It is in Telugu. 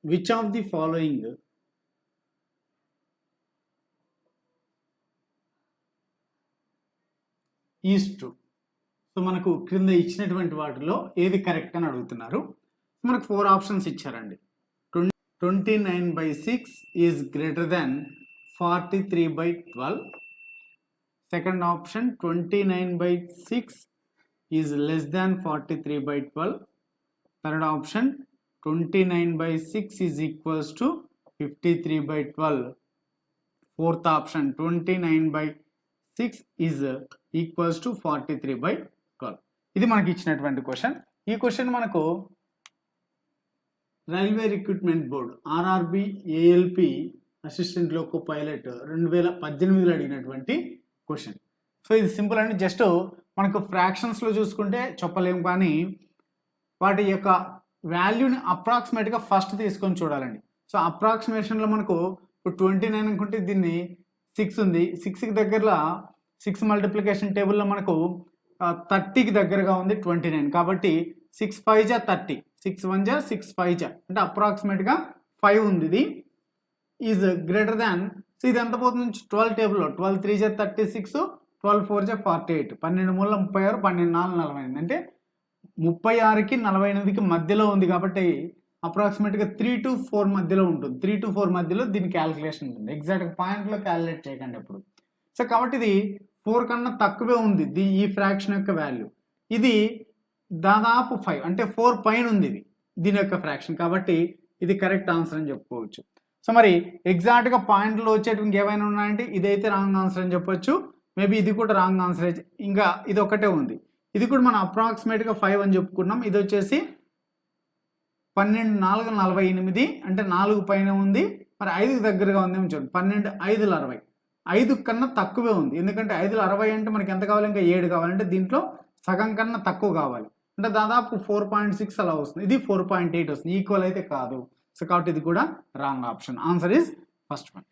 Which of the following is true. So మనకు క్రింద ఇచ్చినటువంటి వాటిలో ఏది కరెక్ట్ అని అడుగుతున్నారు. మనకు 4 ఆప్షన్స్ ఇచ్చారండి. 29/6 is greater than 43/12. Second option 29/6 is less than 43/12. Third option 29/6 is equals to 53/12. Fourth option 29/6 is equals to 43/12. ఇది మనకి ఇచ్చినటువంటి క్వశ్చన్. ఈ క్వశ్చన్ మనకు railway recruitment board RRB ALP assistant loco pilot 2018లో అడిగినటువంటి క్వశ్చన్. సో ఇది సింపుల్ అండి. జస్ట్ మనకు ఫ్రాక్షన్స్లో చూసుకుంటే చెప్పలేము, కానీ వాటి యొక్క వాల్యూని అప్రాక్సిమేట్గా ఫస్ట్ తీసుకొని చూడాలండి. సో అప్రాక్సిమేషన్లో మనకు ఇప్పుడు 29 అనుకుంటే దీన్ని 6 ఉంది. 6కి దగ్గరలో 6 మల్టిప్లికేషన్ టేబుల్లో మనకు 30కి దగ్గరగా ఉంది 29. కాబట్టి 6 5 జా 30, 6 1 జా 6 5 జా అంటే అప్రాక్సిమేట్గా 5 ఉంది. ఇది ఈజ్ గ్రేటర్ దాన్, సో ఇది ఎంత పోతుంది 12 టేబుల్లో 12 3 జా 36, 12 4 జా 48, 12 మూల 36, 12 4 48 అంటే 36కి 48కి మధ్యలో ఉంది. కాబట్టి అప్రాక్సిమేట్గా 3 to 4 మధ్యలో ఉంటుంది. 3 to 4 మధ్యలో దీని క్యాలిక్యులేషన్ ఉంటుంది. ఎగ్జాక్ట్గా పాయింట్లో క్యాలిక్యులేట్ చేయకండి ఎప్పుడు. సో కాబట్టి ఇది 4 కన్నా తక్కువే ఉంది ఈ ఫ్రాక్షన్ యొక్క వాల్యూ. ఇది దాదాపు 5 అంటే 4 పైన ఉంది ఇది దీని యొక్క ఫ్రాక్షన్. కాబట్టి ఇది కరెక్ట్ ఆన్సర్ అని చెప్పుకోవచ్చు. సో మరి ఎగ్జాక్ట్గా పాయింట్లో వచ్చేటువంటి ఏమైనా ఉన్నాయంటే ఇదైతే రాంగ్ ఆన్సర్ అని చెప్పొచ్చు. మేబీ ఇది కూడా రాంగ్ ఆన్సర్ అయితే ఇంకా ఇది ఒకటే ఉంది. ఇది కూడా మనం అప్రాక్సిమేట్గా 5 అని చెప్పుకున్నాం. ఇది వచ్చేసి 12 4 48 అంటే 4 పైన ఉంది. మరి 5కి దగ్గరగా ఉంది ఏమో చూడండి, 12 5 60, 5 కన్నా తక్కువే ఉంది. ఎందుకంటే 5 60 అంటే మనకి ఎంత కావాలి, ఇంకా 7 కావాలంటే దీంట్లో సగం కన్నా తక్కువ కావాలి. అంటే దాదాపు 4.6 అలా వస్తుంది. ఇది 4.8 వస్తుంది. ఈక్వల్ అయితే కాదు. సో కాబట్టి ఇది కూడా wrong option. Answer is first one.